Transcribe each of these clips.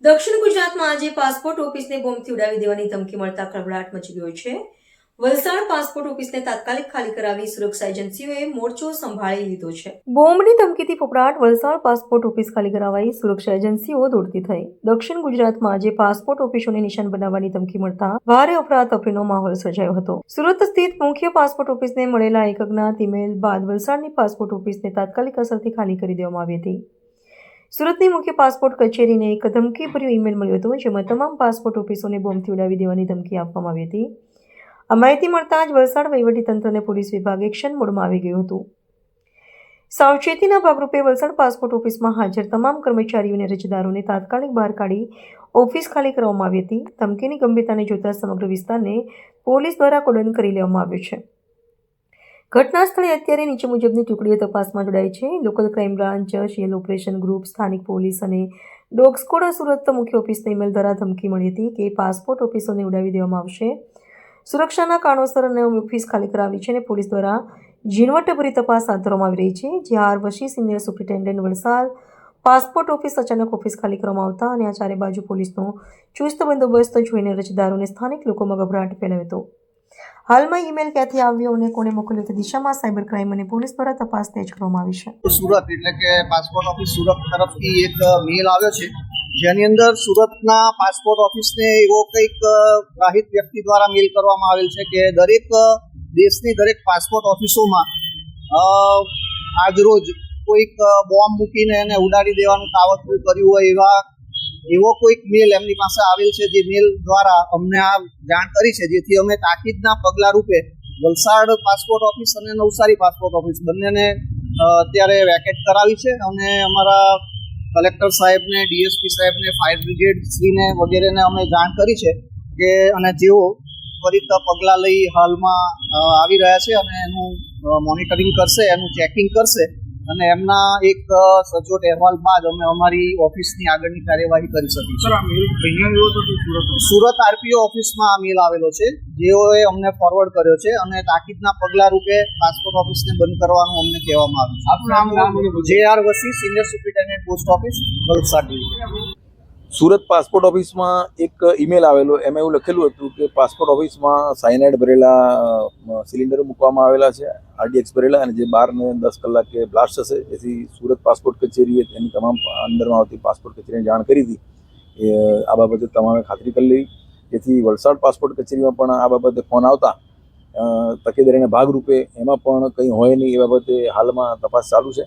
દક્ષિણ ગુજરાતમાં આજે પાસપોર્ટ ઓફિસને બોમ્બથી ઉડાવી દેવાની ધમકી મળતા ખળભળાટ મચી ગયો છે. વલસાડ પાસપોર્ટ ઓફિસને તાત્કાલિક ખાલી કરાવી સુરક્ષા એજન્સીઓએ મોરચો સંભાળી લીધો છે. બોમ્બની ધમકીથી ફફડાટ વલસાડ પાસપોર્ટ ઓફિસ ખાલી કરાવાઈ સુરક્ષા એજન્સીઓ દોડતી થઈ. દક્ષિણ ગુજરાતમાં આજે પાસપોર્ટ ઓફિસોને નિશાન બનાવવાની ધમકી મળતા ભારે અફરાતફરીનો માહોલ સર્જાયો હતો. સુરત સ્થિત મુખ્ય પાસપોર્ટ ઓફિસને મળેલા એક અજ્ઞાત ઈમેલ બાદ વલસાડની પાસપોર્ટ ઓફિસને તાત્કાલિક અસરથી ખાલી કરી દેવામાં આવી હતી. સુરતની મુખ્ય પાસપોર્ટ કચેરીને એક ધમકીભર્યો ઈમેલ મળ્યો હતો, જેમાં તમામ પાસપોર્ટ ઓફિસોને બોમ્બથી ઉડાવી દેવાની ધમકી આપવામાં આવી હતી. આ માહિતી મળતા જ વલસાડ વહીવટીતંત્ર અને પોલીસ વિભાગ એક્શન મોડમાં આવી ગયું હતું. સાવચેતીના ભાગરૂપે વલસાડ પાસપોર્ટ ઓફિસમાં હાજર તમામ કર્મચારીઓ અને અરજદારોને તાત્કાલિક બહાર કાઢી ઓફિસ ખાલી કરવામાં આવી હતી. ધમકીની ગંભીરતાને જોતા સમગ્ર વિસ્તારને પોલીસ દ્વારા કોર્ડન કરી લેવામાં આવ્યો છે. ઘટના સ્થળે અત્યારે નીચે મુજબની ટુકડીઓ તપાસમાં જોડાઈ છે. લોકલ ક્રાઇમ બ્રાન્ચ, શેલ ઓપરેશન ગ્રુપ, સ્થાનિક પોલીસ અને ડોગ સ્કોડ સુરત મુખ્ય ઓફિસને ઈમેલ દ્વારા ધમકી મળી હતી કે પાસપોર્ટ ઓફિસોને ઉડાવી દેવામાં આવશે. સુરક્ષાના કારણોસર અને ઓફિસ ખાલી કરાવી છે અને પોલીસ દ્વારા ઝીણવટભરી તપાસ હાથ ધરવામાં આવી રહી છે. J Vashi senior superintendent Valsad passport office અચાનક ઓફિસ ખાલી કરવામાં આવતા અને આ ચારે બાજુ પોલીસનો ચુસ્ત બંદોબસ્ત જોઈને અરજદારો અને સ્થાનિક લોકોમાં ગભરાટ ફેલાયો હતો. હાલમાં ઈમેલ ક્યાંથી આવ્યો અને કોને મોકલ્યો તે દિશામાં સાયબર ક્રાઇમ અને પોલીસ દ્વારા તપાસ તેજ કરવામાં આવી છે. સુરત એટલે કે પાસપોર્ટ ઓફિસ સુરત તરફથી એક મેલ આવ્યો છે, જેની અંદર સુરતના પાસપોર્ટ ઓફિસને એવો કંઈક ગ્રાહિત વ્યક્તિ દ્વારા મેલ કરવામાં આવેલ છે કે દરેક દેશની દરેક પાસપોર્ટ ઓફિસોમાં આજરોજ કોઈક બોમ્બ મૂકીને એને ઉડાડી દેવાનું કાવતરું કર્યું હોય એવો કોઈક મેલ એમની પાસે આવેલ છે. જે મેલ દ્વારા અમને આ જાણ કરી છે, જેથી અમે તાકીદના પગલા રૂપે વલસાડ પાસપોર્ટ ઓફિસ અને નવસારી પાસપોર્ટ ઓફિસ બંનેને અત્યારે વેકેટ કરાવી છે અને અમારા કલેક્ટર સાહેબને, ડીએસપી સાહેબને, ફાયર બ્રિગેડ શ્રીને વગેરેને અમે જાણ કરી છે કે અને જેઓ ત્વરિત પગલાં લઈ હાલમાં આવી રહ્યા છે અને એનું મોનિટરિંગ કરશે, એનું ચેકિંગ કરશે અને એમના એક સચોટ અહેવાલ બાદ અમે અમારી ઓફિસની આગળની કાર્યવાહી કરી શકીશું. સુરત આરપીઓ ઓફિસમાં આ મેલ આવેલો છે, જેઓએ અમને ફોરવર્ડ કર્યો છે અને તાકીદના પગલા રૂપે પાસપોર્ટ ઓફિસને બંધ કરવાનું અમને કહેવામાં આવ્યું છે. J Vashi senior superintendent post office Valsad. Surat passport ઓફિસમાં એક ઈમેલ આવેલો, એમાં એવું લખેલું હતું કે પાસપોર્ટ ઓફિસમાં સાયનાઇડ ભરેલા સિલિન્ડરો મૂકવામાં આવેલા છે, RDX ભરેલા, અને જે 12 ને 10 કલાકે બ્લાસ્ટ થશે. એથી સુરત પાસપોર્ટ કચેરીએ તેની તમામ અંદરમાં આવતી પાસપોર્ટ કચેરીને જાણ કરી હતી. આ બાબતે તમામે ખાતરી કરી લઈ. જેથી વલસાડ પાસપોર્ટ કચેરીમાં પણ આ બાબતે ફોન આવતા તકેદારીના ભાગરૂપે એમાં પણ કંઈ હોય નહીં એ બાબતે હાલમાં તપાસ ચાલુ છે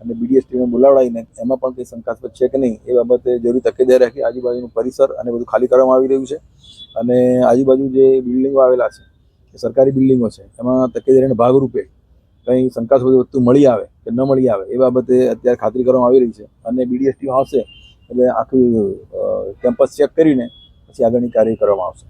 અને BDS ટીમને બોલાવડાવીને એમાં પણ કંઈ શંકાસ્પદ છે કે નહીં એ બાબતે જરૂરી તકેદારી રાખી આજુબાજુનું પરિસર અને બધું ખાલી કરવામાં આવી રહ્યું છે. અને આજુબાજુ જે બિલ્ડિંગો આવેલા છે, એ સરકારી બિલ્ડિંગો છે, એમાં તકેદારીના ભાગરૂપે કંઈ શંકાસ્પદ વસ્તુ મળી આવે કે ન મળી આવે એ બાબતે અત્યારે ખાતરી કરવામાં આવી રહી છે. અને BDS ટીમ આવશે એટલે આખું કેમ્પસ ચેક કરીને પછી આગળની કાર્યવાહી કરવામાં આવશે.